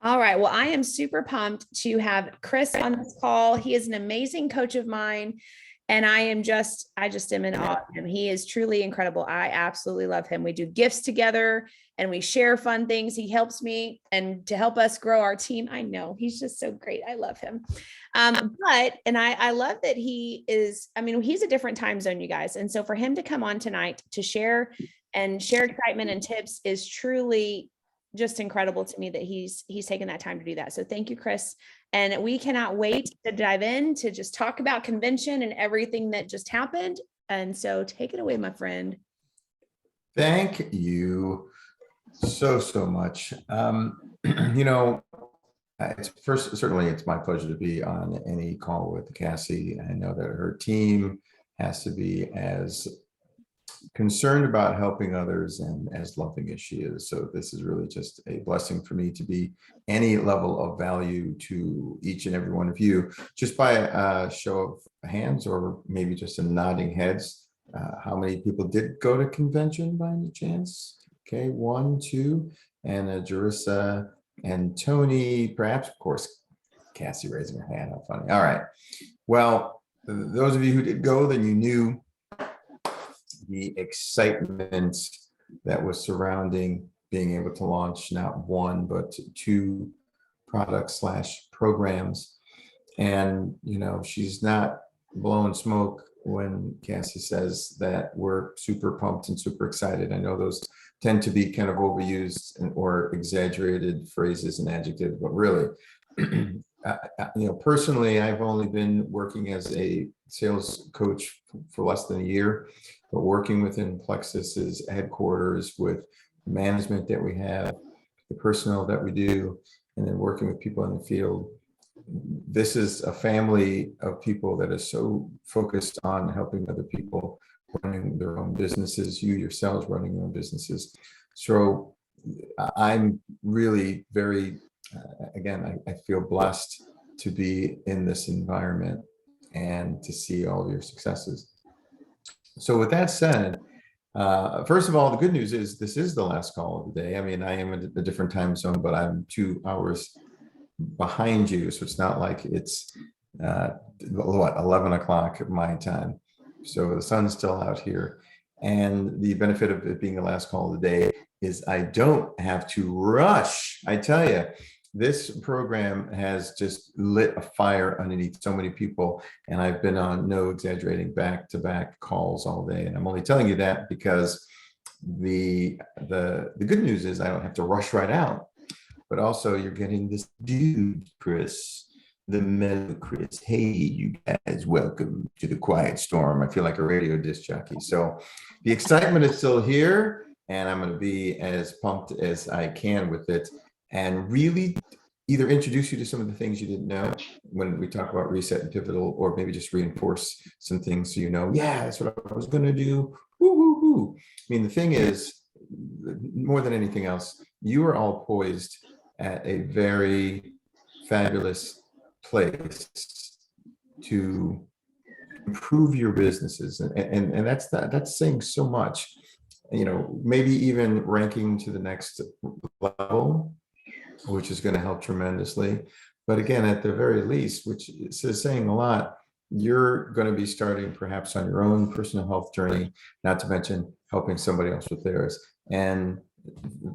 All right. Well, I am super pumped to have Chris on this call. He is an amazing coach of mine. And I just am in awe of him. He is truly incredible. I absolutely love him. We do gifts together and we share fun things. He helps me and to help us grow our team. I know he's just so great. I love him. I love that he's a different time zone, you guys. And so for him to come on tonight to share excitement and tips is truly just incredible to me that he's taken that time to do that. So thank you, Chris. And we cannot wait to dive in to just talk about convention and everything that just happened. And so take it away, my friend. Thank you so much. Certainly it's my pleasure to be on any call with Cassie. I know that her team has to be as concerned about helping others and as loving as she is. So this is really just a blessing for me to be any level of value to each and every one of you, just by a show of hands or maybe just a nodding heads. How many people did go to convention by any chance? Okay, 1, 2, and Jerissa and Tony, perhaps, of course, Cassie raising her hand. How funny. All right. Well, those of you who did go, then you knew the excitement that was surrounding being able to launch not one, but 2 products / programs. And, she's not blowing smoke when Cassie says that we're super pumped and super excited. I know those tend to be kind of overused or exaggerated phrases and adjectives, but really, personally, I've only been working as a sales coach for less than a year, but working within Plexus's headquarters with management that we have, the personnel that we do, and then working with people in the field. This is a family of people that is so focused on helping other people running their own businesses, you yourselves running your own businesses. So I'm really very, again, I feel blessed to be in this environment and to see all of your successes. So with that said, first of all, the good news is this is the last call of the day. I mean, I am in a different time zone, but I'm 2 hours behind you. So it's not like it's 11 o'clock my time. So the sun's still out here. And the benefit of it being the last call of the day is I don't have to rush. I tell you, this program has just lit a fire underneath so many people. And I've been on, no exaggerating, back-to-back calls all day. And I'm only telling you that because the good news is I don't have to rush right out. But also you're getting this dude, Chris, the mellow Chris. Hey, you guys, welcome to the Quiet Storm. I feel like a radio disc jockey. So the excitement is still here, and I'm going to be as pumped as I can with it and really either introduce you to some of the things you didn't know when we talk about reset and pivotal, or maybe just reinforce some things so yeah, that's what I was going to do. Woo, woo, woo. I mean, the thing is, more than anything else, you are all poised at a very fabulous place to improve your businesses, and that's saying so much. Maybe even ranking to the next level, which is going to help tremendously. But again, at the very least, which is saying a lot, you're going to be starting perhaps on your own personal health journey, not to mention helping somebody else with theirs. And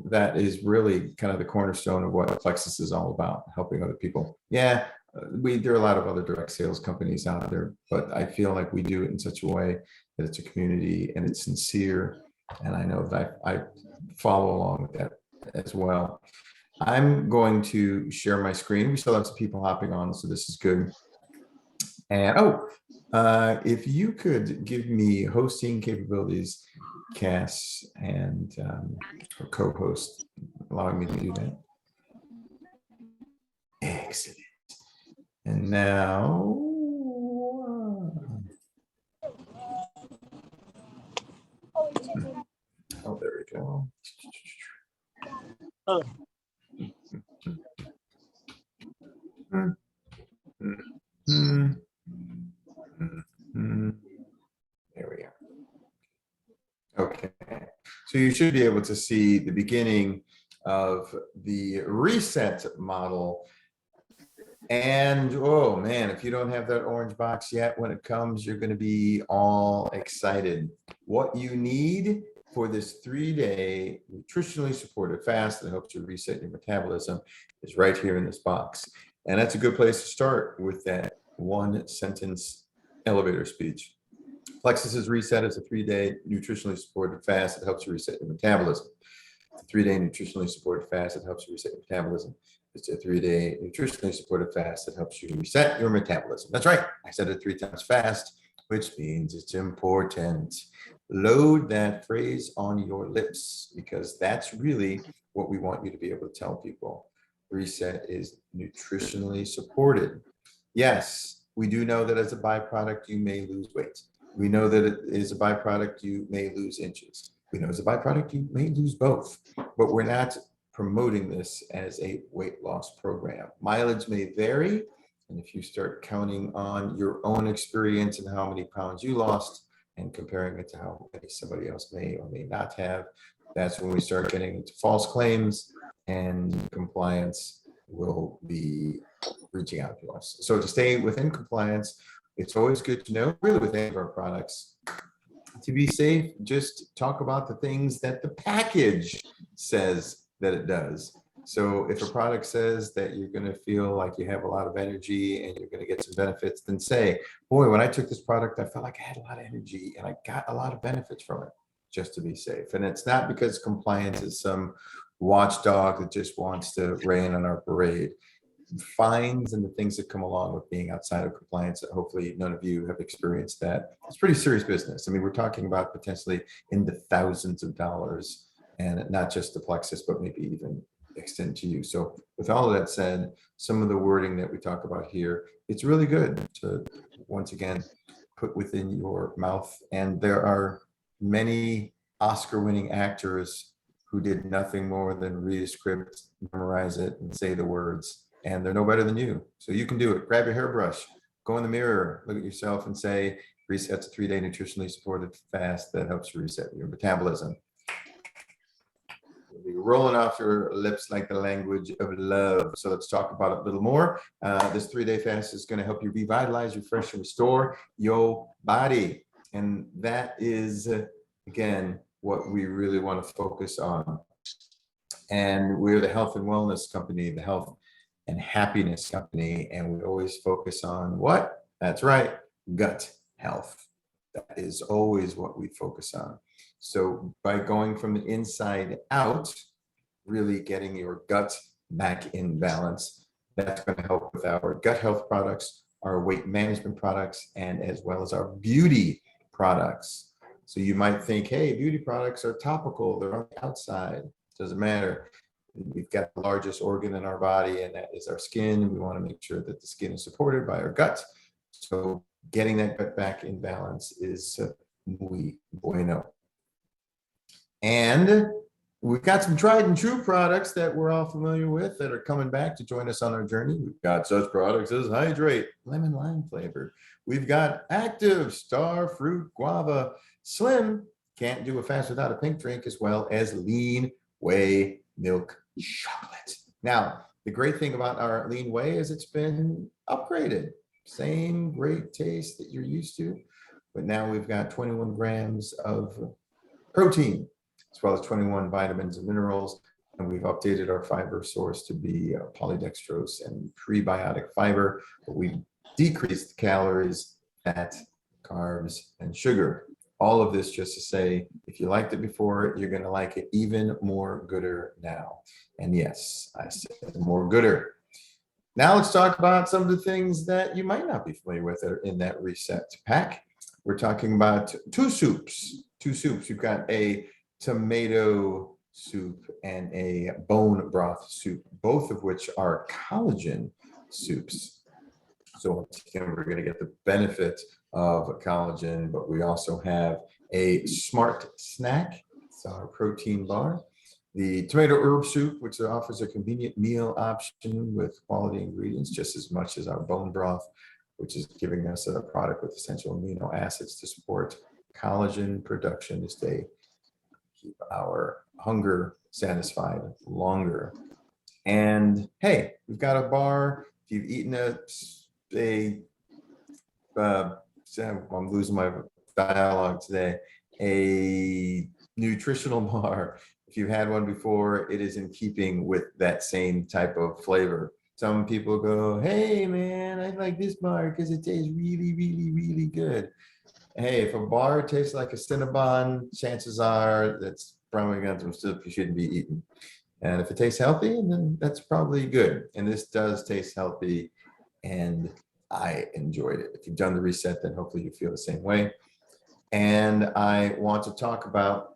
that is really kind of the cornerstone of what Plexus is all about, helping other people. Yeah, there are a lot of other direct sales companies out there, but I feel like we do it in such a way that it's a community and it's sincere. And I know that I follow along with that as well. I'm going to share my screen. We still have some people hopping on, so this is good. And if you could give me hosting capabilities, Cass, and co-host, allowing me to do that. Excellent. And now, there we go. Oh. There we go. Okay, so you should be able to see the beginning of the reset model. And oh man, if you don't have that orange box yet, when it comes, you're going to be all excited. What you need for this 3-day nutritionally supported fast that helps you reset your metabolism is right here in this box. And that's a good place to start with that one sentence elevator speech. Plexus's Reset is a 3-day nutritionally supported fast that helps you reset your metabolism. It's a 3-day nutritionally supported fast that helps you reset your metabolism. It's a 3-day nutritionally supported fast that helps you reset your metabolism. That's right. I said it 3 times fast, which means it's important. Load that phrase on your lips, because that's really what we want you to be able to tell people. Reset is nutritionally supported. Yes, we do know that as a byproduct, you may lose weight. We know that it is a byproduct, you may lose inches. We know as a byproduct, you may lose both, but we're not promoting this as a weight loss program. Mileage may vary, and if you start counting on your own experience and how many pounds you lost and comparing it to how many somebody else may or may not have, that's when we start getting into false claims, and compliance will be reaching out to us. So to stay within compliance, it's always good to know, really with any of our products, to be safe, just talk about the things that the package says that it does. So if a product says that you're going to feel like you have a lot of energy and you're going to get some benefits, then say, boy, when I took this product, I felt like I had a lot of energy and I got a lot of benefits from it, just to be safe. And it's not because compliance is some watchdog that just wants to rain on our parade. Fines and the things that come along with being outside of compliance, that hopefully none of you have experienced that. It's pretty serious business. I mean, we're talking about potentially in the thousands of dollars, and not just the Plexus, but maybe even extend to you. So with all of that said, some of the wording that we talk about here, it's really good to, once again, put within your mouth. And there are many Oscar-winning actors who did nothing more than read a script, memorize it, and say the words. And they're no better than you. So you can do it. Grab your hairbrush, go in the mirror, look at yourself and say, Reset's a 3-day nutritionally supported fast that helps you reset your metabolism. You'll be rolling off your lips like the language of love. So let's talk about it a little more. This 3-day fast is going to help you revitalize, refresh, and restore your body. And that is, again, what we really want to focus on. And we're the health and wellness company, the health and happiness company, and we always focus on what? That's right, gut health. That is always what we focus on. So by going from the inside out, really getting your gut back in balance, that's going to help with our gut health products, our weight management products, and as well as our beauty products. So you might think, hey, beauty products are topical, they're on the outside. Doesn't matter. We've got the largest organ in our body, and that is our skin. We want to make sure that the skin is supported by our gut. So getting that gut back in balance is muy bueno. And we've got some tried and true products that we're all familiar with that are coming back to join us on our journey. We've got such products as Hydrate, lemon lime flavor. We've got Active, Star Fruit, Guava, Slim, can't do a fast without a pink drink, as well as Lean Whey Milk Chocolate. Now, the great thing about our Lean Whey is it's been upgraded. Same great taste that you're used to, but now we've got 21 grams of protein, as well as 21 vitamins and minerals. And we've updated our fiber source to be polydextrose and prebiotic fiber, but we decreased the calories, fat, carbs, and sugar. All of this just to say, if you liked it before, you're going to like it even more gooder now. And yes, I said more gooder. Now let's talk about some of the things that you might not be familiar with that are in that Reset pack. We're talking about two soups. You've got a tomato soup and a bone broth soup, both of which are collagen soups. So once again, we're going to get the benefit of collagen, but we also have a Smart Snack. It's our protein bar. The tomato herb soup, which offers a convenient meal option with quality ingredients, just as much as our bone broth, which is giving us a product with essential amino acids to support collagen production to keep our hunger satisfied longer. And hey, we've got a bar. If you've eaten I'm losing my dialogue today, a nutritional bar. If you've had one before, it is in keeping with that same type of flavor. Some people go, hey man, I like this bar because it tastes really, really, really good. Hey, if a bar tastes like a Cinnabon, chances are that's probably got some stuff you shouldn't be eating. And if it tastes healthy, then that's probably good. And this does taste healthy, and I enjoyed it. If you've done the reset, then hopefully you feel the same way. And I want to talk about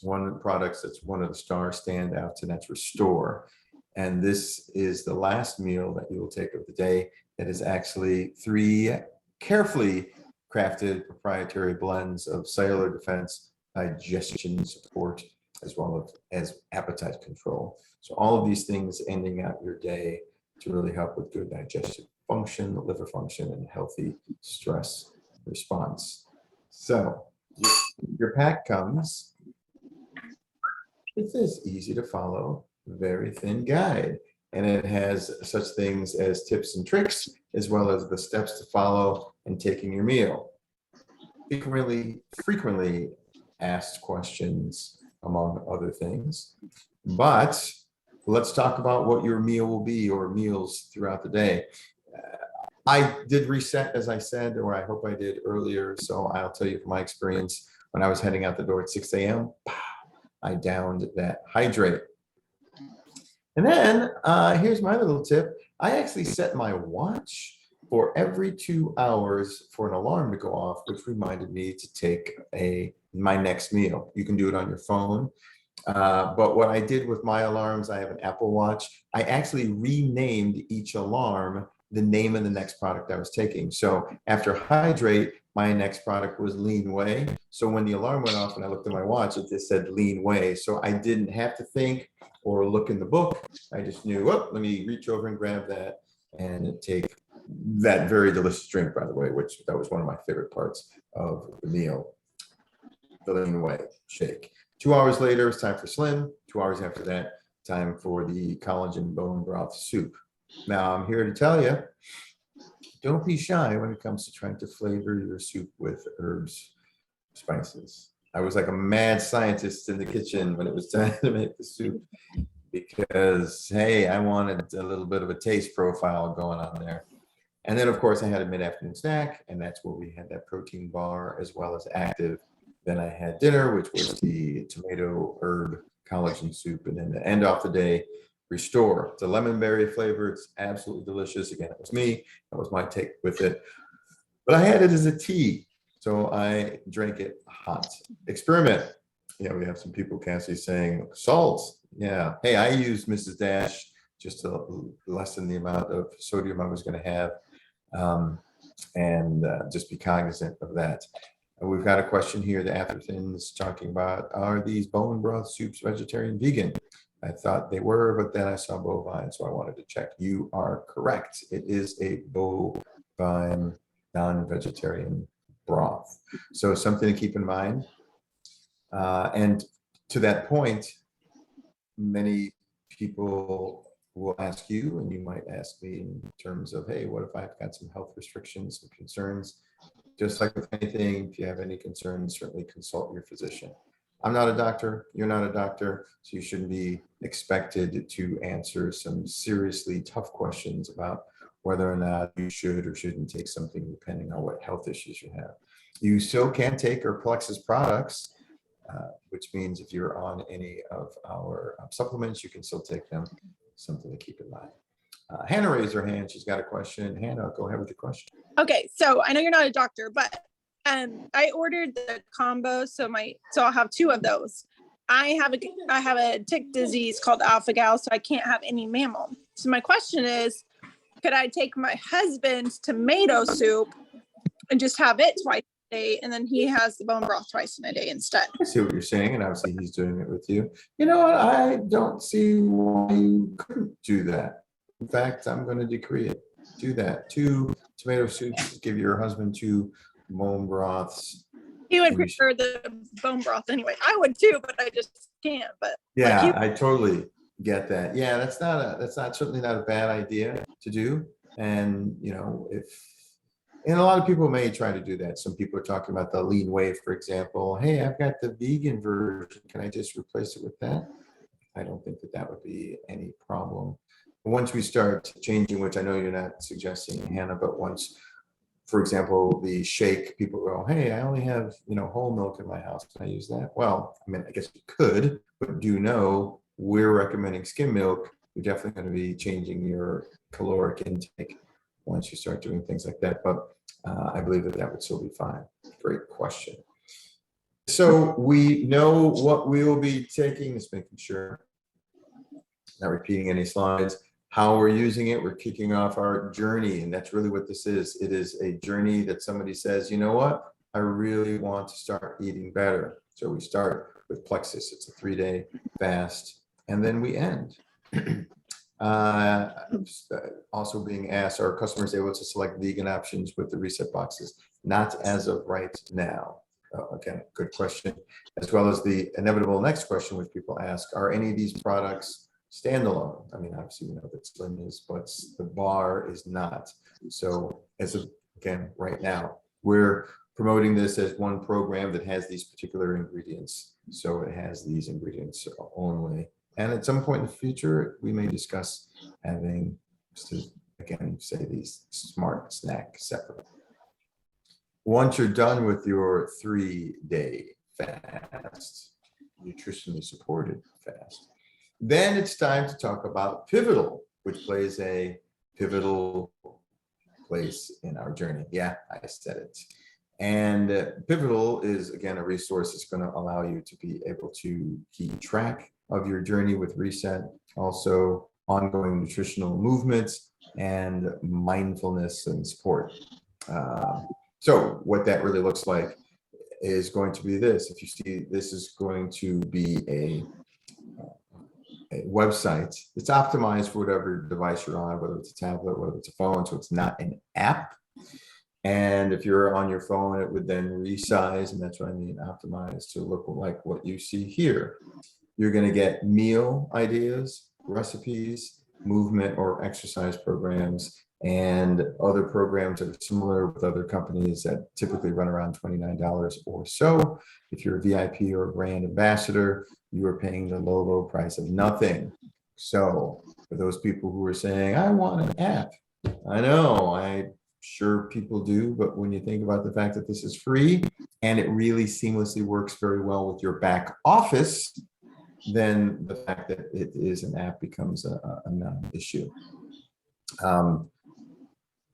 one of the products that's one of the star standouts, and that's Restore. And this is the last meal that you will take of the day. That is actually 3 carefully crafted proprietary blends of cellular defense, digestion support, as well as appetite control. So all of these things ending out your day to really help with good digestive function, liver function, and healthy stress response. So your pack comes with this easy to follow, very thin guide. And it has such things as tips and tricks, as well as the steps to follow in taking your meal. Frequently asked questions, among other things. But let's talk about what your meal will be, or meals throughout the day. I did reset, as I said, or I hope I did earlier. So I'll tell you from my experience, when I was heading out the door at 6 a.m., I downed that hydrate. And then here's my little tip. I actually set my watch for every 2 hours for an alarm to go off, which reminded me to take my next meal. You can do it on your phone. But what I did with my alarms, I have an Apple Watch. I actually renamed each alarm the name of the next product I was taking. So after Hydrate, my next product was Lean Whey. So when the alarm went off and I looked at my watch, it just said Lean Whey. So I didn't have to think or look in the book. I just knew, oh, let me reach over and grab that and take that very delicious drink, by the way, which that was one of my favorite parts of the meal, the Lean Whey shake. 2 hours later, it's time for Slim. 2 hours after that, time for the collagen bone broth soup. Now, I'm here to tell you, don't be shy when it comes to trying to flavor your soup with herbs, spices. I was like a mad scientist in the kitchen when it was time to make the soup because, hey, I wanted a little bit of a taste profile going on there. And then, of course, I had a mid-afternoon snack, and that's where we had that protein bar as well as active. Then I had dinner, which was the tomato herb collagen soup. And then to end off the day, Restore. It's a lemon berry flavor. It's absolutely delicious. Again, it was me. That was my take with it. But I had it as a tea. So I drank it hot. Experiment. Yeah, we have some people, Cassie, saying salt. Yeah. Hey, I used Mrs. Dash just to lessen the amount of sodium I was going to have, and just be cognizant of that. We've got a question here. The Atherton's talking about, are these bone broth soups vegetarian, vegan? I thought they were, but then I saw bovine, so I wanted to check. You are correct. It is a bovine non-vegetarian broth. So something to keep in mind. And to that point, many people will ask you, and you might ask me in terms of, hey, what if I've got some health restrictions, some concerns? Just like with anything, if you have any concerns, certainly consult your physician. I'm not a doctor, you're not a doctor, so you shouldn't be expected to answer some seriously tough questions about whether or not you should or shouldn't take something depending on what health issues you have. You still can take our Plexus products, which means if you're on any of our supplements, you can still take them. Something to keep in mind. Hannah raised her hand. She's got a question. Hannah, go ahead with the question. Okay, so I know you're not a doctor, but I ordered the combo, so I'll have 2 of those. I have a tick disease called alpha gal, so I can't have any mammal. So my question is, could I take my husband's tomato soup and just have it twice a day, and then he has the bone broth twice in a day instead? I see what you're saying, and obviously he's doing it with you. You know what? I don't see why you couldn't do that. In fact, I'm going to decree it. Do that. 2 tomato soups. Give your husband 2 bone broths. He would And you should- prefer the bone broth anyway. I would too, but I just can't. But Yeah, you- I totally get that. Yeah, that's certainly not a bad idea to do. And and a lot of people may try to do that. Some people are talking about the lean whey, for example. Hey, I've got the vegan version. Can I just replace it with that? I don't think that would be any problem. Once we start changing, which I know you're not suggesting, Hannah, but once, for example, the shake, people go, hey, I only have, whole milk in my house. Can I use that? Well, I mean, I guess you could, but do know we're recommending skim milk. You're definitely going to be changing your caloric intake once you start doing things like that. But I believe that would still be fine. Great question. So we know what we will be taking, just making sure, not repeating any slides, how we're using it. We're kicking off our journey, and that's really what this is. It is a journey that somebody says, you know what, I really want to start eating better. So we start with Plexus. It's a 3-day fast, and then we end. Also being asked, are customers able to select vegan options with the reset boxes? Not as of right now. Again, good question. As well as the inevitable next question, which people ask, are any of these products standalone? I mean, obviously we know that Slim is, but the bar is not. So as of, again, right now, we're promoting this as one program that has these particular ingredients. So it has these ingredients only. And at some point in the future, we may discuss having, again, say these smart snack separate. Once you're done with your 3-day fast, nutritionally supported fast, then it's time to talk about Pivotal, which plays a pivotal place in our journey. Yeah, I said it. And Pivotal is, again, a resource that's going to allow you to be able to keep track of your journey with Reset, also ongoing nutritional movements and mindfulness and support. So what that really looks like is going to be this. If you see, this is going to be a website. It's optimized for whatever device you're on, whether it's a tablet, whether it's a phone, so it's not an app. And if you're on your phone, it would then resize, and that's what I mean, optimized to look like what you see here. You're going to get meal ideas, recipes, movement or exercise programs, and other programs that are similar with other companies that typically run around $29 or so. If you're a VIP or a brand ambassador, you are paying the low, low price of nothing. So for those people who are saying, I want an app, I know, I'm sure people do, but when you think about the fact that this is free and it really seamlessly works very well with your back office, then the fact that it is an app becomes a non-issue.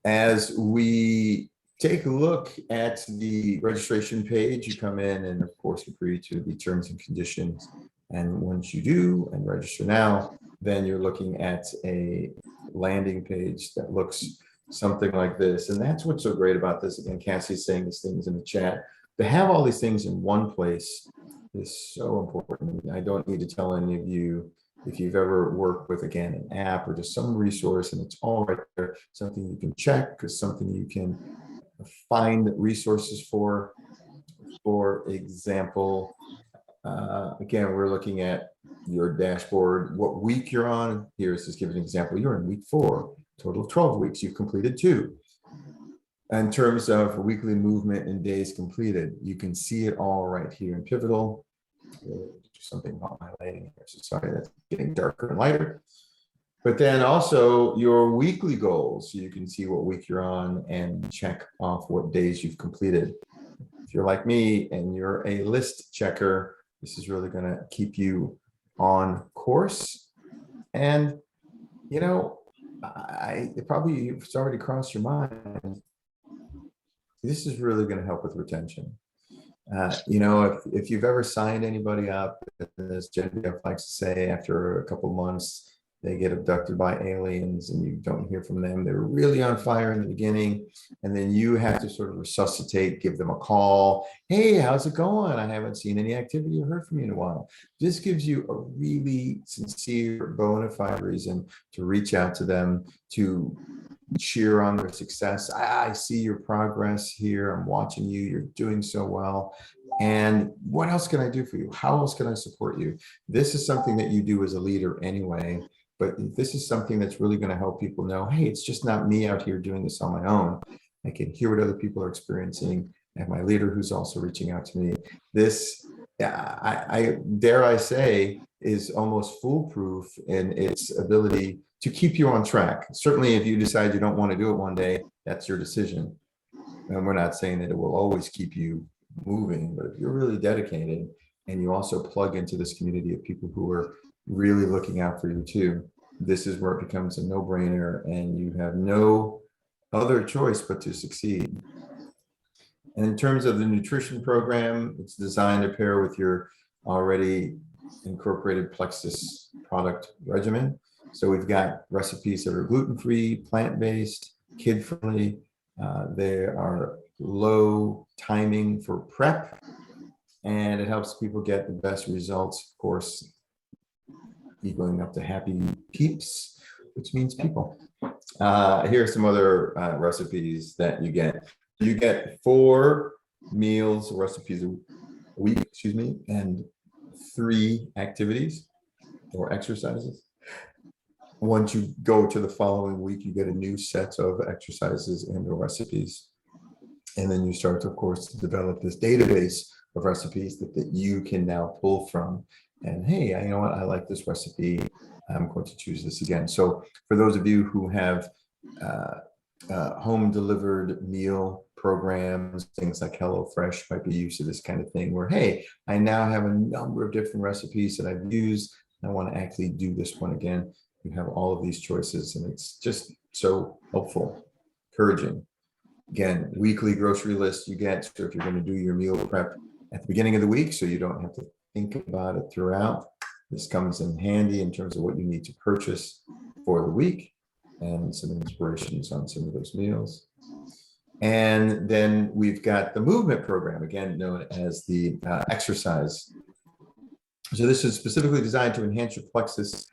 As we take a look at the registration page, you come in and of course agree to the terms and conditions. And once you do and register now, then you're looking at a landing page that looks something like this. And that's what's so great about this. Again, Cassie's saying these things in the chat. To have all these things in one place is so important. I don't need to tell any of you, if you've ever worked with, again, an app or just some resource and it's all right there, something you can check, because something you can find resources for example, again, we're looking at your dashboard, what week you're on. Here's just give an example. You're in week 4, total of 12 weeks. You've completed 2. In terms of weekly movement and days completed, you can see it all right here in Pivotal. Do something about my lighting here. So sorry, that's getting darker and lighter. But then also your weekly goals. So you can see what week you're on and check off what days you've completed. If you're like me and you're a list checker, this is really going to keep you on course. And, you know, it's already crossed your mind. This is really going to help with retention. You know, if you've ever signed anybody up, as Genevieve likes to say, after a couple months, they get abducted by aliens and you don't hear from them. They're really on fire in the beginning. And then you have to sort of resuscitate, give them a call. Hey, how's it going? I haven't seen any activity or heard from you in a while. This gives you a really sincere, bona fide reason to reach out to them, to cheer on their success. I see your progress here. I'm watching you. You're doing so well. And what else can I do for you? How else can I support you? This is something that you do as a leader anyway, but this is something that's really going to help people know, hey, it's just not me out here doing this on my own. I can hear what other people are experiencing. I have my leader who's also reaching out to me. This, I dare I say, is almost foolproof in its ability to keep you on track. Certainly, if you decide you don't want to do it one day, that's your decision. And we're not saying that it will always keep you moving, but if you're really dedicated and you also plug into this community of people who are really looking out for you too, this is where it becomes a no-brainer and you have no other choice but to succeed. And in terms of the nutrition program, it's designed to pair with your already incorporated Plexus product regimen. So we've got recipes that are gluten-free, plant-based, kid-friendly. They are low timing for prep, and it helps people get the best results, of course, equaling up to happy peeps, which means people. Here are some other recipes that you get. You get 4 meals, recipes a week, excuse me, and 3 activities or exercises. Once you go to the following week, you get a new set of exercises and recipes. And then you start, of course, to develop this database of recipes that you can now pull from. And hey, you know what? I like this recipe. I'm going to choose this again. So for those of you who have home delivered meal programs, things like HelloFresh might be used to this kind of thing where, hey, I now have a number of different recipes that I've used. I want to actually do this one again. You have all of these choices, and it's just so helpful, encouraging. Again, weekly grocery list you get. So if you're going to do your meal prep at the beginning of the week, so you don't have to think about it throughout, this comes in handy in terms of what you need to purchase for the week and some inspirations on some of those meals. And then we've got the movement program, again known as the exercise. So this is specifically designed to enhance your Plexus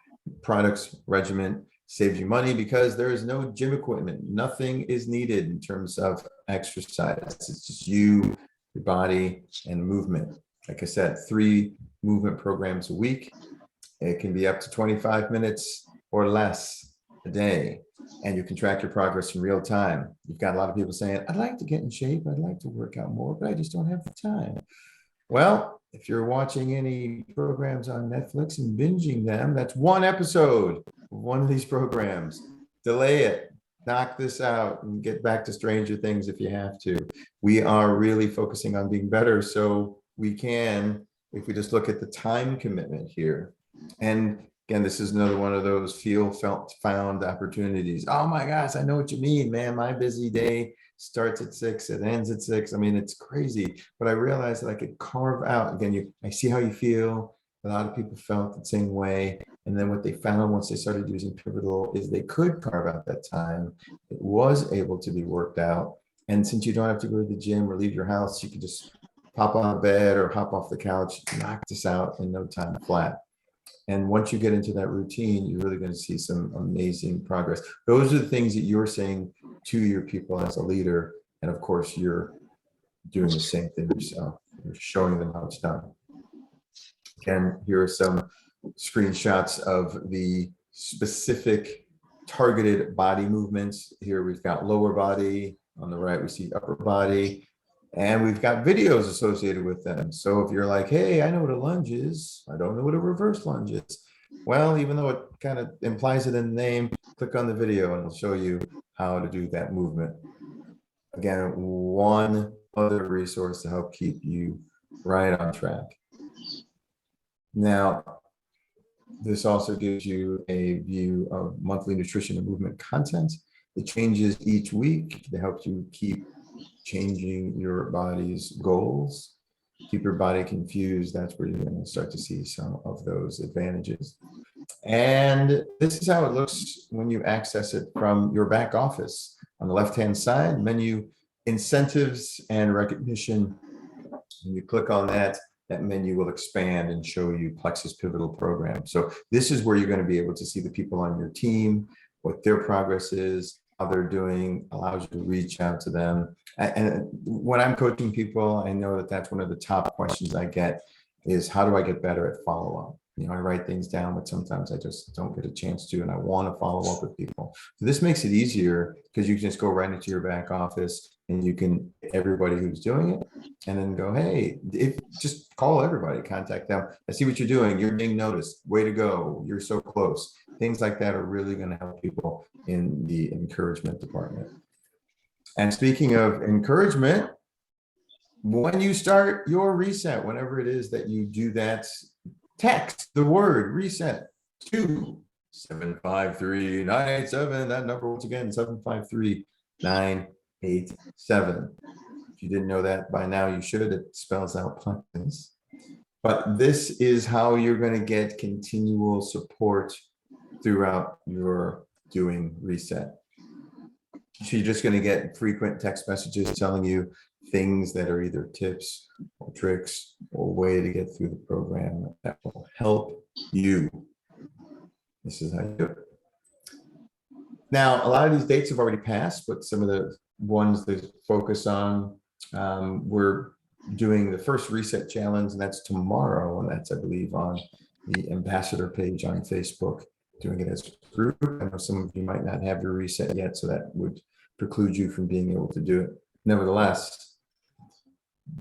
products regimen, saves you money because there is no gym equipment. Nothing is needed in terms of exercise. It's just you, your body, and movement. Like I said, 3 movement programs a week. It can be up to 25 minutes or less a day, and you can track your progress in real time. You've got a lot of people saying, I'd like to get in shape, I'd like to work out more, but I just don't have the time. Well, if you're watching any programs on Netflix and binging them, that's 1 episode of one of these programs. Delay it, knock this out, and get back to Stranger Things if you have to. We are really focusing on being better, so we can, if we just look at the time commitment here. And again, this is another one of those feel, felt, found opportunities. Oh my gosh, I know what you mean, man. My busy day starts at 6, it ends at 6. I mean, it's crazy, but I realized that I could carve out, again, I see how you feel. A lot of people felt the same way. And then what they found once they started using Pivotal is they could carve out that time. It was able to be worked out. And since you don't have to go to the gym or leave your house, you can just pop on a bed or hop off the couch, knock this out in no time flat. And once you get into that routine, you're really going to see some amazing progress. Those are the things that you're saying to your people as a leader. And of course, you're doing the same thing yourself. You're showing them how it's done. Again, here are some screenshots of the specific targeted body movements. Here we've got lower body. On the right, we see upper body. And we've got videos associated with them. So if you're like, hey, I know what a lunge is, I don't know what a reverse lunge is. Well, even though it kind of implies it in the name, click on the video and it'll show you how to do that movement. Again, one other resource to help keep you right on track. Now, this also gives you a view of monthly nutrition and movement content. It changes each week to help you keep changing your body's goals, keep your body confused. That's where you're going to start to see some of those advantages. And this is how it looks when you access it from your back office. On the left-hand side, menu incentives and recognition. When you click on that, that menu will expand and show you Plexus Pivotal Program. So this is where you're going to be able to see the people on your team, what their progress is, how they're doing, allows you to reach out to them. And when I'm coaching people, I know that that's one of the top questions I get is how do I get better at follow-up? You know, I write things down, but sometimes I just don't get a chance to, and I want to follow up with people. So this makes it easier because you can just go right into your back office and you can everybody who's doing it, and then go, hey, just call everybody, contact them. I see what you're doing. You're being noticed. Way to go. You're so close. Things like that are really going to help people in the encouragement department. And speaking of encouragement, when you start your reset, whenever it is that you do that, text the word reset to 753-987. That number, once again, 753-987. If you didn't know that by now, you should. It spells out Plexus. But this is how you're going to get continual support throughout your doing reset. So you're just going to get frequent text messages telling you things that are either tips or tricks or way to get through the program that will help you. This is how you do it. Now, a lot of these dates have already passed, but some of the ones that focus on, we're doing the first reset challenge, and that's tomorrow. And that's, I believe, on the ambassador page on Facebook, doing it as a group. I know some of you might not have your reset yet, so that would preclude you from being able to do it. Nevertheless,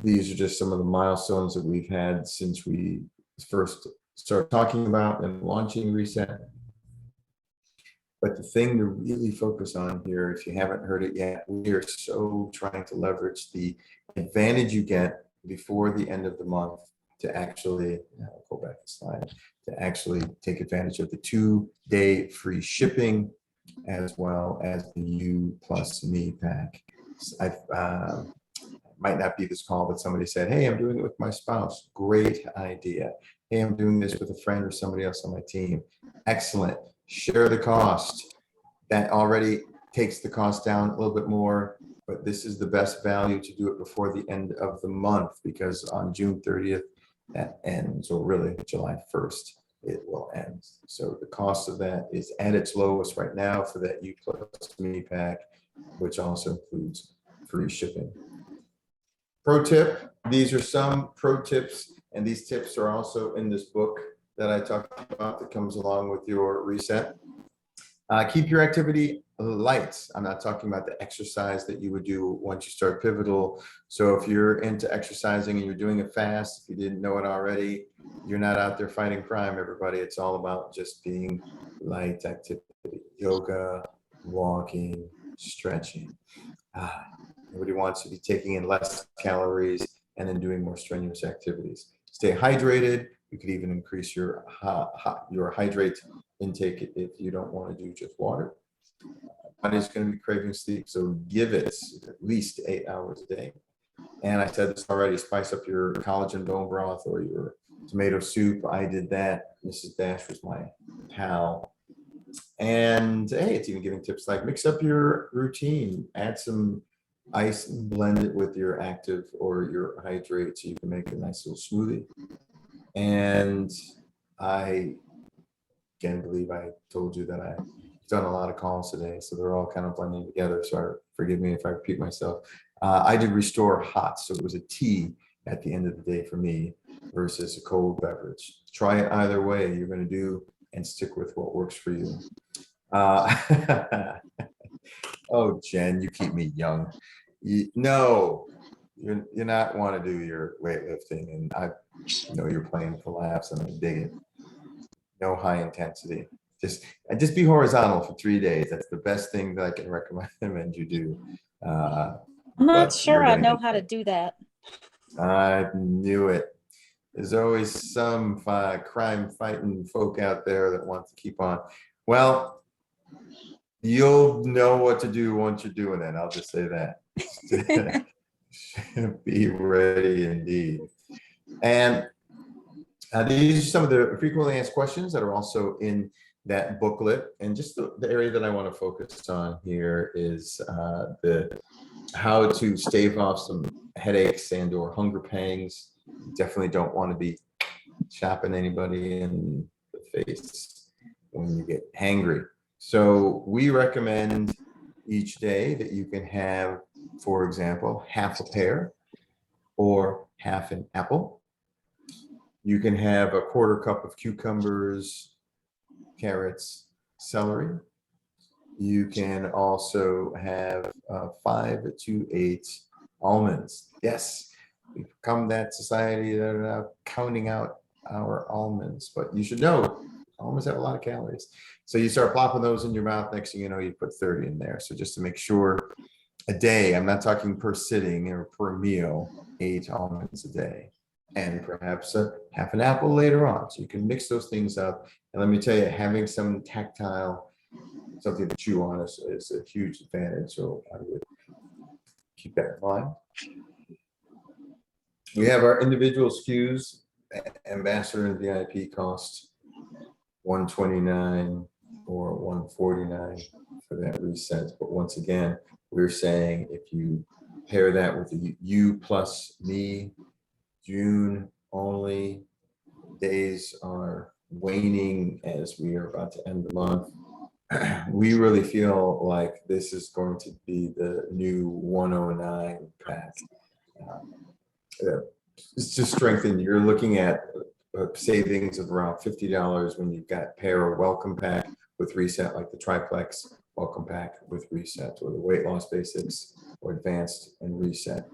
these are just some of the milestones that we've had since we first started talking about and launching reset. But the thing to really focus on here, if you haven't heard it yet, we are so trying to leverage the advantage you get before the end of the month to actually, I'll go back a slide, to actually take advantage of the 2-day free shipping, as well as the You Plus Me pack. Might not be this call, but somebody said, hey, I'm doing it with my spouse. Great idea. Hey, I'm doing this with a friend or somebody else on my team. Excellent. Share the cost. That already takes the cost down a little bit more, but this is the best value to do it before the end of the month, because on June 30th, that ends, or really July 1st, it will end. So the cost of that is at its lowest right now for that You Plus Me pack, which also includes free shipping. Pro tip, these are some pro tips, and these tips are also in this book that I talked about that comes along with your reset. Keep your activity light. I'm not talking about the exercise that you would do once you start Pivotal. So if you're into exercising and you're doing it fast, if you didn't know it already, you're not out there fighting crime, everybody. It's all about just being light activity, yoga, walking, stretching. Nobody wants to be taking in less calories and then doing more strenuous activities. Stay hydrated. You could even increase your hydrate intake if you don't want to do just water. Body's going to be craving sleep, so give it at least 8 hours a day. And I said this already, spice up your collagen bone broth or your tomato soup. I did that. Mrs. Dash was my pal. And hey, it's even giving tips like mix up your routine, add some ice and blend it with your active or your hydrate so you can make a nice little smoothie. And I can't believe I told you that I've done a lot of calls today, so they're all kind of blending together. So forgive me if I repeat myself. I did Restore Hot, so it was a tea at the end of the day for me versus a cold beverage. Try it either way. You're going to do and stick with what works for you. Oh, Jen, you keep me young. No, you're not want to do your weightlifting, and I know you're playing for laughs, and I dig it. No high intensity. Just be horizontal for 3 days. That's the best thing that I can recommend you do. I'm not sure I know how to do that. I knew it. There's always some crime fighting folk out there that want to keep on. Well, you'll know what to do once you're doing it. I'll just say that. Be ready indeed. And these are some of the frequently asked questions that are also in that booklet. And just the area that I want to focus on here is the how to stave off some headaches and or hunger pangs. You definitely don't want to be chopping anybody in the face when you get hangry. So we recommend each day that you can have, for example, half a pear or half an apple. You can have a quarter cup of cucumbers, carrots, celery. You can also have 5 to 8 almonds. Yes, we've become that society that are now counting out our almonds, but you should know almonds have a lot of calories. So you start plopping those in your mouth. Next thing you know, you put 30 in there. So just to make sure, a day, I'm not talking per sitting or per meal, 8 almonds a day, and perhaps half an apple later on. So you can mix those things up. And let me tell you, having some tactile, something to chew on is a huge advantage. So I would keep that in mind. We have our individual SKUs. Ambassador and VIP cost $129 or $149 for that reset. But once again, we're saying if you pair that with the You Plus Me, June only, days are waning as we are about to end the month. We really feel like this is going to be the new 109 pack. It's just strengthened. You're looking at savings of around $50 when you've got pair or welcome pack with reset, like the triplex welcome pack with reset, or the weight loss basics or advanced and reset.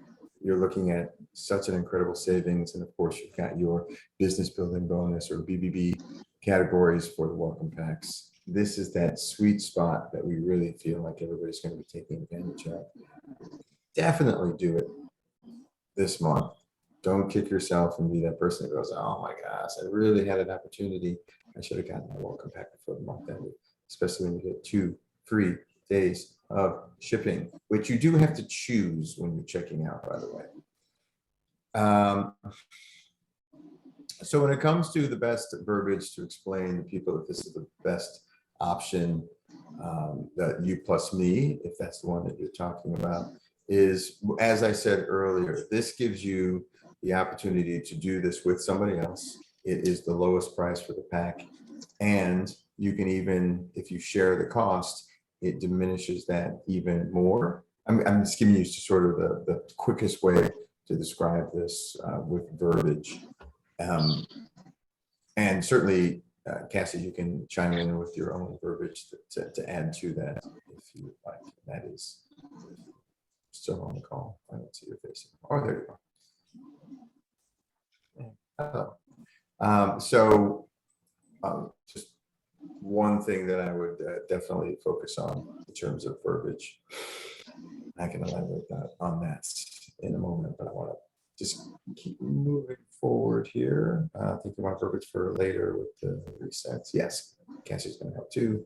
You're looking at such an incredible savings. And of course, you've got your business building bonus or BBB categories for the welcome packs. This is that sweet spot that we really feel like everybody's going to be taking advantage of. Definitely do it this month. Don't kick yourself and be that person that goes, oh my gosh, I really had an opportunity. I should have gotten my welcome pack before the month ended, especially when you get 2 free days of shipping, which you do have to choose when you're checking out, by the way. So when it comes to the best verbiage to explain to people that this is the best option, that You Plus Me, if that's the one that you're talking about, is, as I said earlier, this gives you the opportunity to do this with somebody else. It is the lowest price for the pack. And you can even, if you share the cost, it diminishes that even more. I'm just giving you sort of the quickest way to describe this with verbiage. And certainly, Cassie, you can chime in with your own verbiage to add to that if you would like. That is still on the call. I don't see your face. Oh, there you go. Just one thing that I would definitely focus on in terms of verbiage. I can elaborate on that in a moment, but I want to just keep moving forward here. Thinking about verbiage for later with the resets. Yes, Cassie's going to help too.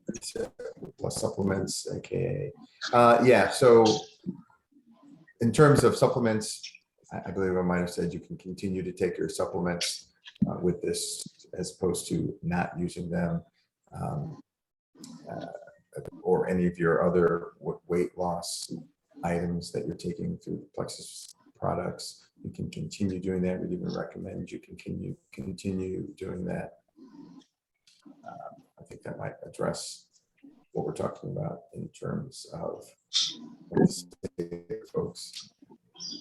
Reset plus supplements, aka yeah. So in terms of supplements, I believe I might have said you can continue to take your supplements with this as opposed to not using them, or any of your other weight loss items that you're taking through the Plexus products. You can continue doing that. We'd even recommend you continue doing that. I think that might address what we're talking about in terms of folks.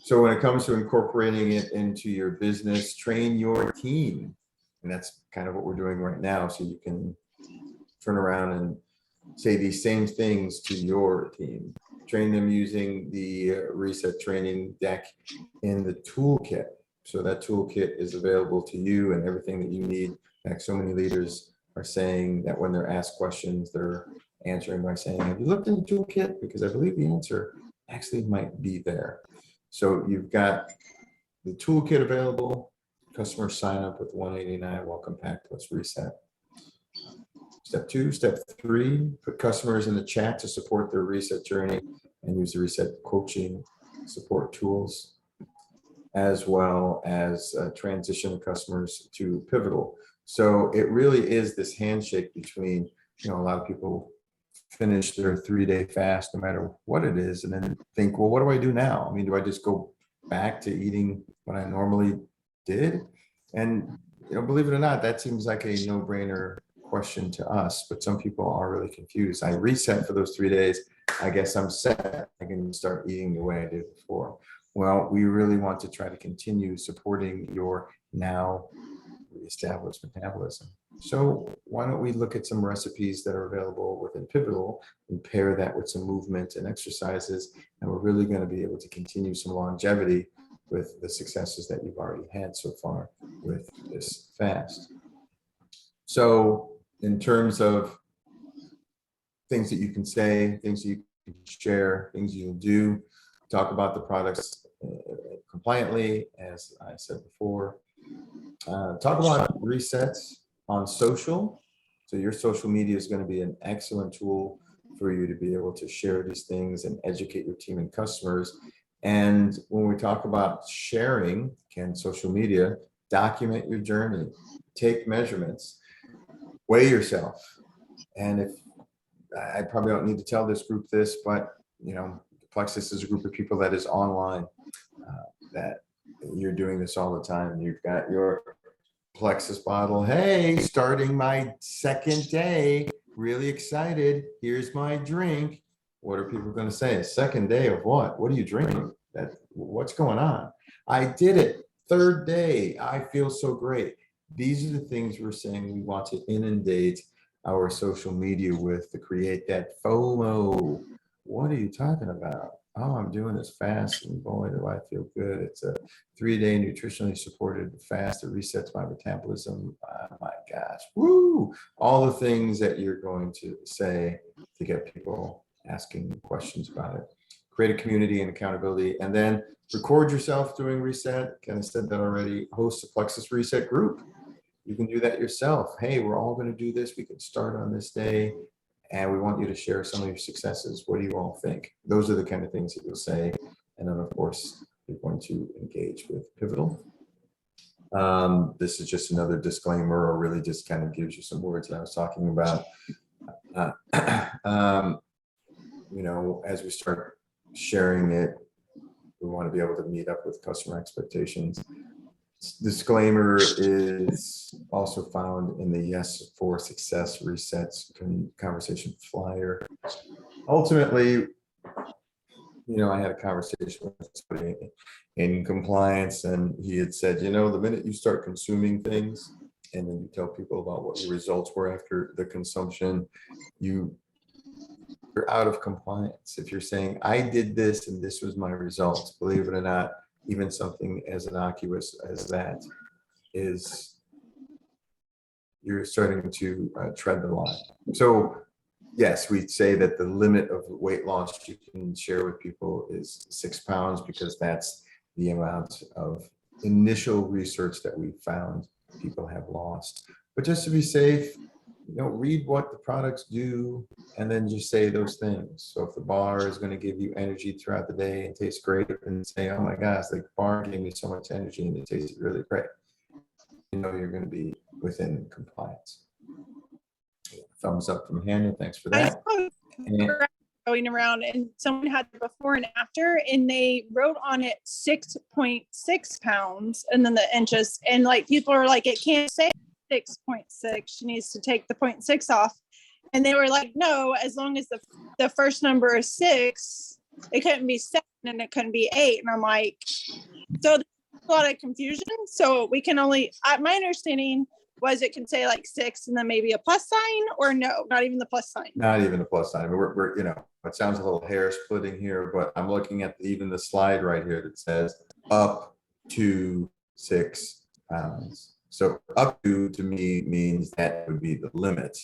So when it comes to incorporating it into your business, train your team. And that's kind of what we're doing right now. So you can turn around and say these same things to your team. Train them using the reset training deck in the toolkit. So that toolkit is available to you and everything that you need. In fact, so many leaders are saying that when they're asked questions, they're answering by saying, have you looked in the toolkit? Because I believe the answer actually might be there. So you've got the toolkit available. Customers sign up with $189 welcome pack plus reset. Step 2, step 3, put customers in the chat to support their reset journey and use the reset coaching support tools, as well as transition customers to Pivotal. So it really is this handshake between, a lot of people finish their 3-day fast, no matter what it is, and then think, well, what do I do now? I mean, do I just go back to eating what I normally did? And believe it or not, that seems like a no-brainer question to us, but some people are really confused. I reset for those 3 days. I guess I'm set. I can start eating the way I did before. Well, we really want to try to continue supporting your now reestablished metabolism. So why don't we look at some recipes that are available within Pivotal and pair that with some movement and exercises, and we're really going to be able to continue some longevity with the successes that you've already had so far with this fast. So in terms of things that you can say, things you can share, things you'll do, talk about the products compliantly, as I said before. Talk about resets on social. So your social media is going to be an excellent tool for you to be able to share these things and educate your team and customers. And when we talk about sharing, again, social media, document your journey, take measurements, weigh yourself. And if I probably don't need to tell this group this, but you know, Plexus is a group of people that is online, that you're doing this all the time. You've got your Plexus bottle. Hey, starting my second day, really excited. Here's my drink. What are people going to say? Second day of what? What are you drinking? What's going on? I did it. Third day. I feel so great. These are the things we're saying we want to inundate our social media with to create that FOMO. What are you talking about? Oh, I'm doing this fast and boy, do I feel good. It's a 3-day nutritionally supported fast that resets my metabolism. Oh my gosh, woo! All the things that you're going to say to get people asking questions about it. Create a community and accountability, and then record yourself doing reset. Kind of said that already. Host a Plexus Reset group. You can do that yourself. Hey, we're all going to do this. We can start on this day. And we want you to share some of your successes. What do you all think? Those are the kind of things that you'll say. And then, of course, you're going to engage with Pivotal. This is just another disclaimer, or really just kind of gives you some words that I was talking about. You know, as we start sharing it, we want to be able to meet up with customer expectations. Disclaimer is also found in the Yes for Success Resets conversation flyer. Ultimately, you know, I had a conversation with somebody in compliance, and he had said, you know, the minute you start consuming things and then you tell people about what your results were after the consumption, you're out of compliance. If you're saying, I did this and this was my results, believe it or not, even something as innocuous as that is, you're starting to tread the line. So yes, we'd say that the limit of weight loss you can share with people is 6 pounds, because that's the amount of initial research that we found people have lost. But just to be safe, you know, read what the products do and then just say those things. So if the bar is going to give you energy throughout the day and taste great, and say, oh my gosh, the bar gave me so much energy and it tasted really great, you know you're going to be within compliance. Thumbs up from Hannah. Thanks for that. Going around, and someone had before and after, and they wrote on it 6.6 pounds and then the inches, and like people are like, it can't say 6.6, she needs to take the 0.6 off. And they were like, no, as long as the first number is 6, it couldn't be 7 and it couldn't be 8. And I'm like, so there's a lot of confusion. So we can only, my understanding was it could say like 6 and then maybe a plus sign, or no, not even the plus sign. Not even a plus sign. We're you know, it sounds a little hair splitting here, but I'm looking at even the slide right here that says up to 6 pounds. So up to me means that would be the limit.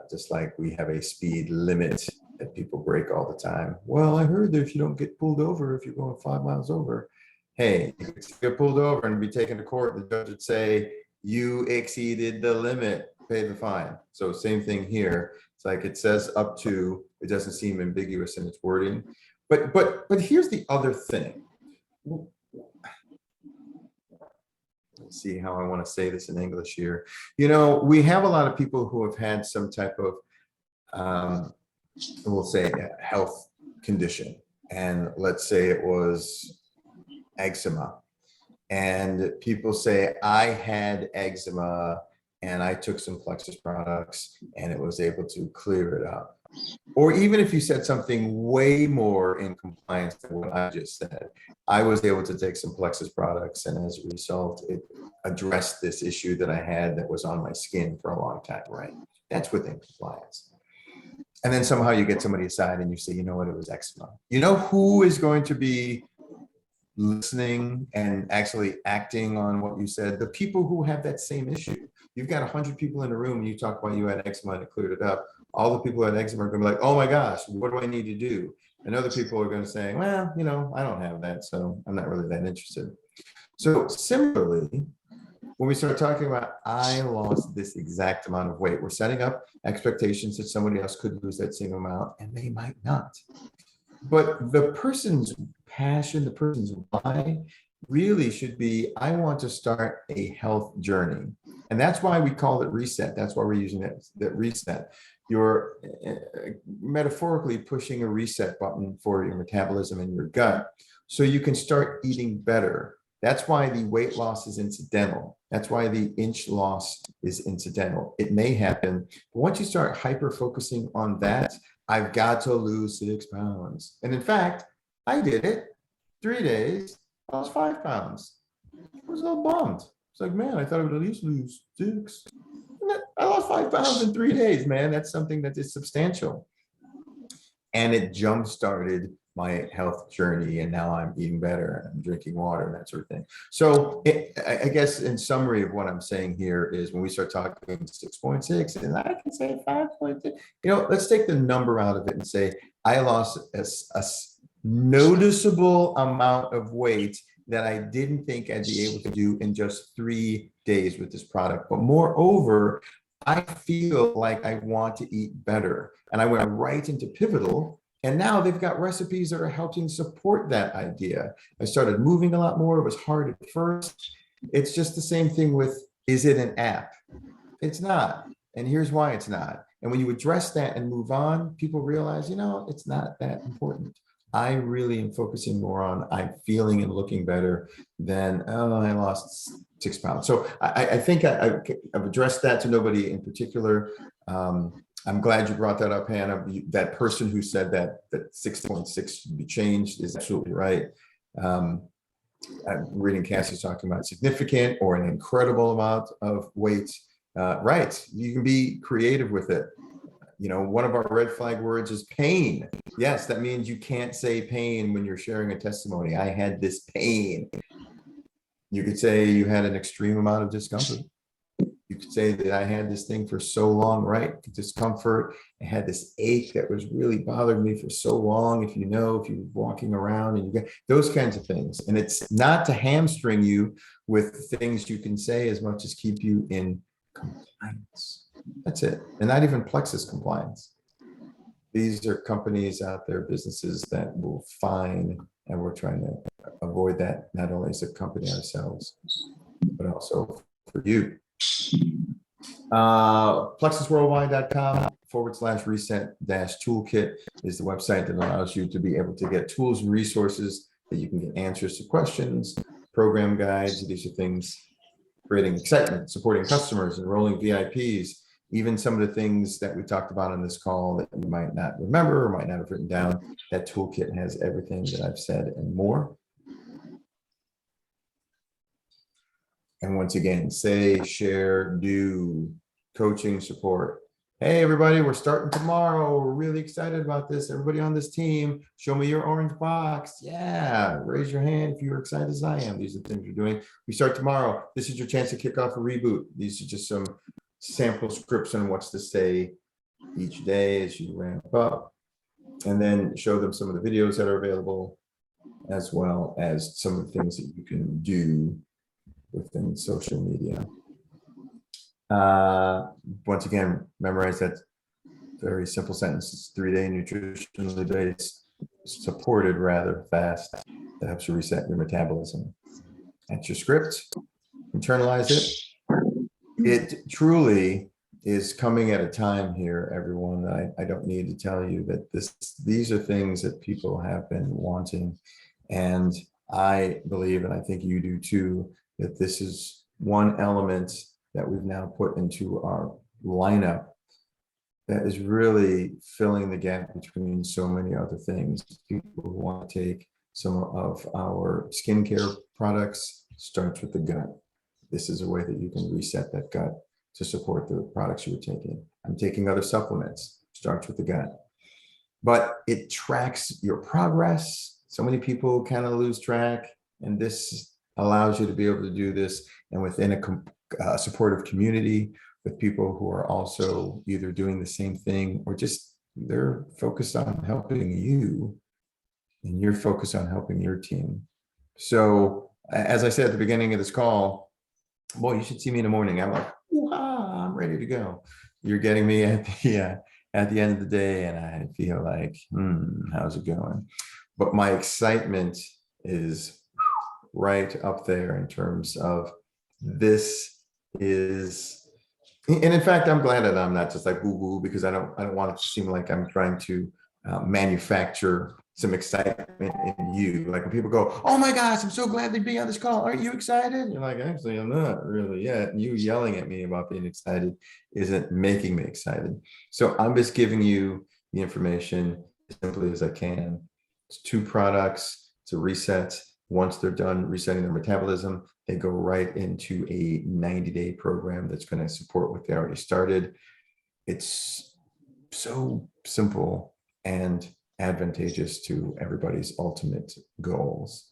Just like we have a speed limit that people break all the time. Well, I heard that if you don't get pulled over, if you're going 5 miles over, hey, you could get pulled over and be taken to court, the judge would say, you exceeded the limit, pay the fine. So same thing here. It's like it says up to, it doesn't seem ambiguous in its wording. But here's the other thing. Let's see how I want to say this in English here. You know, we have a lot of people who have had some type of, we'll say, a health condition. And let's say it was eczema. And people say, I had eczema and I took some Plexus products and it was able to clear it up. Or even if you said something way more in compliance than what I just said, I was able to take some Plexus products, and as a result, it addressed this issue that I had that was on my skin for a long time, right? That's within compliance. And then somehow you get somebody aside and you say, you know what, it was eczema. You know who is going to be listening and actually acting on what you said? The people who have that same issue. You've got 100 people in the room and you talk about you had eczema and it cleared it up. All the people who had eczema are going to be like, oh my gosh, what do I need to do? And other people are going to say, well, you know, I don't have that, so I'm not really that interested. So similarly, when we start talking about, I lost this exact amount of weight, we're setting up expectations that somebody else could lose that same amount and they might not. But the person's passion, the person's why really should be, I want to start a health journey. And that's why we call it reset. That's why we're using that reset. You're metaphorically pushing a reset button for your metabolism and your gut so you can start eating better. That's why the weight loss is incidental. That's why the inch loss is incidental. It may happen, but once you start hyper focusing on that, I've got to lose 6 pounds. And in fact, I did it 3 days. I lost 5 pounds. I was a little bummed. It's like, man, I thought I would at least lose 6. I lost 5 pounds in 3 days, man. That's something that is substantial. And it jump-started my health journey. And now I'm eating better and I'm drinking water and that sort of thing. So I guess in summary of what I'm saying here is when we start talking 6.6 and I can say 5.6, you know, let's take the number out of it and say, I lost a noticeable amount of weight that I didn't think I'd be able to do in just 3 days with this product. But moreover, I feel like I want to eat better. And I went right into Pivotal. And now they've got recipes that are helping support that idea. I started moving a lot more. It was hard at first. It's just the same thing with, is it an app? It's not. And here's why it's not. And when you address that and move on, people realize, you know, it's not that important. I really am focusing more on I'm feeling and looking better than, oh, I lost 6 pounds. So I think I've addressed that to nobody in particular. I'm glad you brought that up, Hannah. That person who said that 6.6 should be changed is absolutely right. I'm reading Cassie's talking about significant or an incredible amount of weight. Right, you can be creative with it. You know, one of our red flag words is pain. Yes, that means you can't say pain when you're sharing a testimony. I had this pain. You could say you had an extreme amount of discomfort. You could say that I had this thing for so long, right? Discomfort. I had this ache that was really bothering me for so long. If you're walking around and you get those kinds of things. And it's not to hamstring you with things you can say as much as keep you in compliance. That's it. And not even Plexus compliance. These are companies out there, businesses that will fine, and we're trying to avoid that, not only as a company ourselves, but also for you. plexusworldwide.com/reset-toolkit is the website that allows you to be able to get tools and resources that you can get answers to questions, program guides. These are things creating excitement, supporting customers, enrolling VIPs, even some of the things that we talked about on this call that you might not remember or might not have written down. That toolkit has everything that I've said and more. And once again, say, share, do, coaching, support. Hey, everybody, we're starting tomorrow. We're really excited about this. Everybody on this team, show me your orange box. Yeah, raise your hand if you're excited as I am. These are the things we're doing. We start tomorrow. This is your chance to kick off a reboot. These are just some sample scripts on what's to say each day as you ramp up. And then show them some of the videos that are available, as well as some of the things that you can do within social media. Once again, memorize that very simple sentence. It's 3-day nutritionally based, supported rather fast. That helps you reset your metabolism. That's your script. Internalize it. It truly is coming at a time here, everyone. I don't need to tell you that these are things that people have been wanting. And I believe, and I think you do too, that this is one element that we've now put into our lineup that is really filling the gap between so many other things. People who want to take some of our skincare products, starts with the gut. This is a way that you can reset that gut to support the products you were taking. I'm taking other supplements, starts with the gut. But it tracks your progress. So many people kind of lose track, and this allows you to be able to do this and within a supportive community with people who are also either doing the same thing or just they're focused on helping you and you're focused on helping your team. So as I said at the beginning of this call, boy, you should see me in the morning. I'm like, wow, I'm ready to go. You're getting me at the end of the day, and I feel like, how's it going? But my excitement is right up there in terms of this is. And in fact, I'm glad that I'm not just like boo boo, because I don't want it to seem like I'm trying to manufacture some excitement in you. Like when people go, "Oh my gosh, I'm so glad to be on this call. Aren't you excited?" You're like, "Actually, I'm not really yet." And you yelling at me about being excited isn't making me excited. So I'm just giving you the information as simply as I can. It's 2 products. It's a reset. Once they're done resetting their metabolism, they go right into a 90-day program that's going to support what they already started. It's so simple and advantageous to everybody's ultimate goals.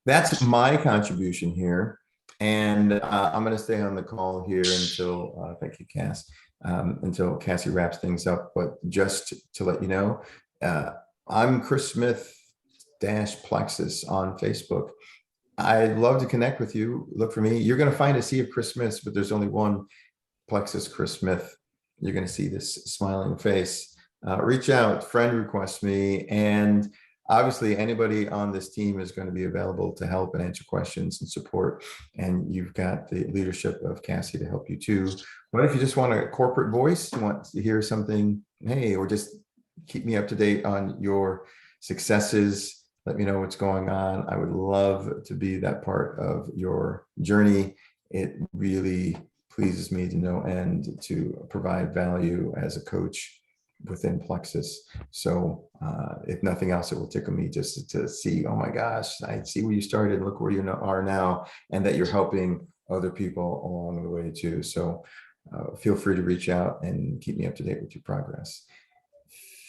That's my contribution here. And I'm going to stay on the call here until, thank you, Cass, until Cassie wraps things up. But just to let you know, I'm Chris Smith Plexus on Facebook. I'd love to connect with you. Look for me. You're going to find a sea of Chris Smiths, but there's only one Plexus Chris Smith. You're going to see this smiling face. Reach out, friend request me, and obviously anybody on this team is going to be available to help and answer questions and support. And you've got the leadership of Cassie to help you too. But if you just want a corporate voice, you want to hear something, hey, or just keep me up to date on your successes, let me know what's going on. I would love to be that part of your journey. It really pleases me to no end to provide value as a coach within Plexus. So if nothing else, it will tickle me just to see, oh my gosh, I see where you started, look where you are now, and that you're helping other people along the way too. So feel free to reach out and keep me up to date with your progress.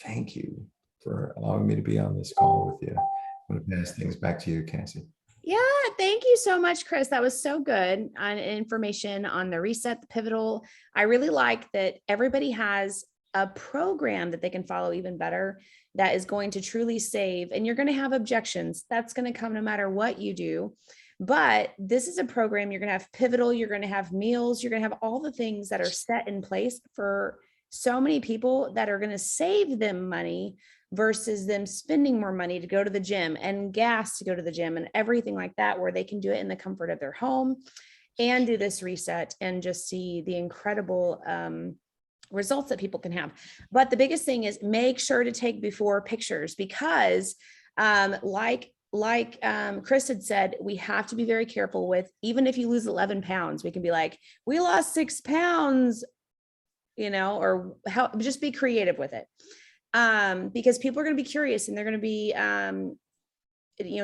Thank you for allowing me to be on this call with you. I'm going to pass things back to you, Cassie. Yeah, thank you so much, Chris. That was so good on information on the reset, the pivotal. I really like that everybody has a program that they can follow even better that is going to truly save. And you're going to have objections. That's going to come no matter what you do. But this is a program, you're going to have pivotal, you're going to have meals, you're going to have all the things that are set in place for so many people that are going to save them money versus them spending more money to go to the gym and gas to go to the gym and everything like that, where they can do it in the comfort of their home and do this reset and just see the incredible results that people can have. But the biggest thing is make sure to take before pictures, because like Chris had said, we have to be very careful with, even if you lose 11 pounds, we can be like, we lost 6 pounds, or just be creative with it. Because people are going to be curious and they're going to be,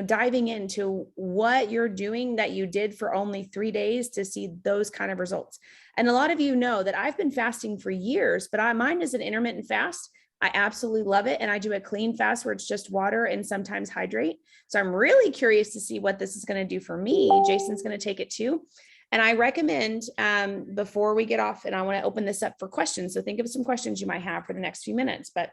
diving into what you're doing that you did for only 3 days to see those kind of results. And a lot of you know that I've been fasting for years, but mine is an intermittent fast. I absolutely love it. And I do a clean fast where it's just water and sometimes hydrate. So I'm really curious to see what this is going to do for me. Jason's going to take it too. And I recommend before we get off, and I want to open this up for questions. So think of some questions you might have for the next few minutes, but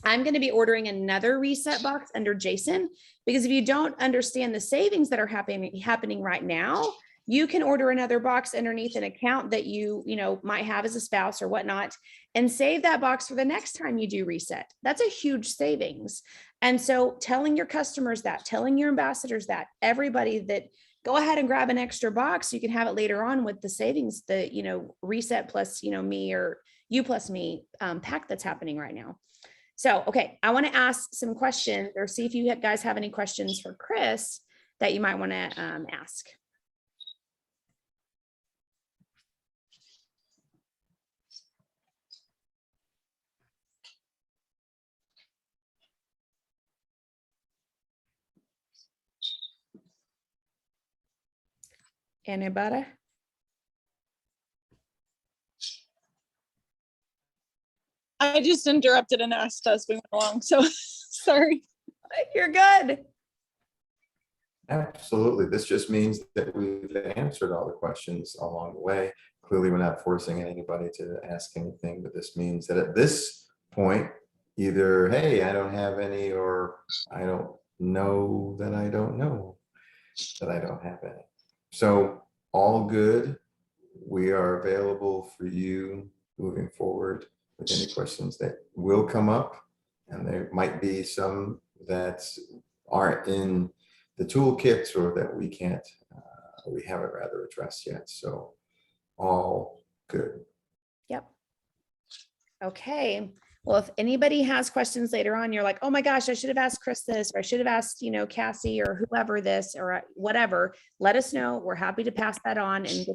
I'm going to be ordering another reset box under Jason, because if you don't understand the savings that are happening right now, you can order another box underneath an account that you might have as a spouse or whatnot, and save that box for the next time you do reset. That's a huge savings. And so telling your customers that, telling your ambassadors that, everybody that, go ahead and grab an extra box. You can have it later on with the savings, the, reset plus, me or you plus me pack that's happening right now. So, okay, I want to ask some questions or see if you guys have any questions for Chris that you might want to ask. Anybody? I just interrupted and asked as we went along, so sorry. You're good. Absolutely. This just means that we've answered all the questions along the way. Clearly, we're not forcing anybody to ask anything, but this means that at this point, either, hey, I don't have any, or I don't know that I don't know that I don't have any. So all good. We are available for you moving forward with any questions that will come up. And there might be some that aren't in the toolkits or that we can't, we haven't rather addressed yet. So all good. Yep. Okay. Well, if anybody has questions later on, you're like, oh my gosh, I should have asked Chris this, or I should have asked, Cassie or whoever this, or whatever, let us know. We're happy to pass that on and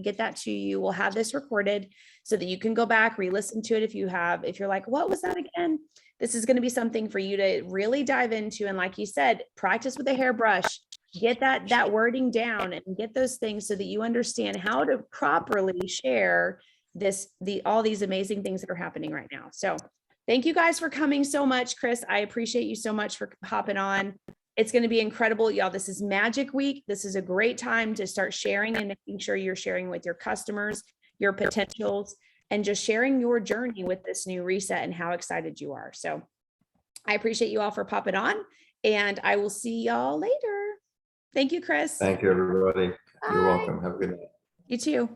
get that to you. We'll have this recorded so that you can go back, re-listen to it if you're like, what was that again? This is going to be something for you to really dive into. And like you said, practice with a hairbrush, get that wording down and get those things so that you understand how to properly share all these amazing things that are happening right now. So thank you guys for coming so much. Chris, I appreciate you so much for hopping on. It's going to be incredible, y'all. This is Magic Week. This is a great time to start sharing and making sure you're sharing with your customers, your potentials, and just sharing your journey with this new reset and how excited you are. So I appreciate you all for popping on, and I will see y'all later. Thank you, Chris. Thank you, everybody. You're Bye. welcome. Have a good night. You too.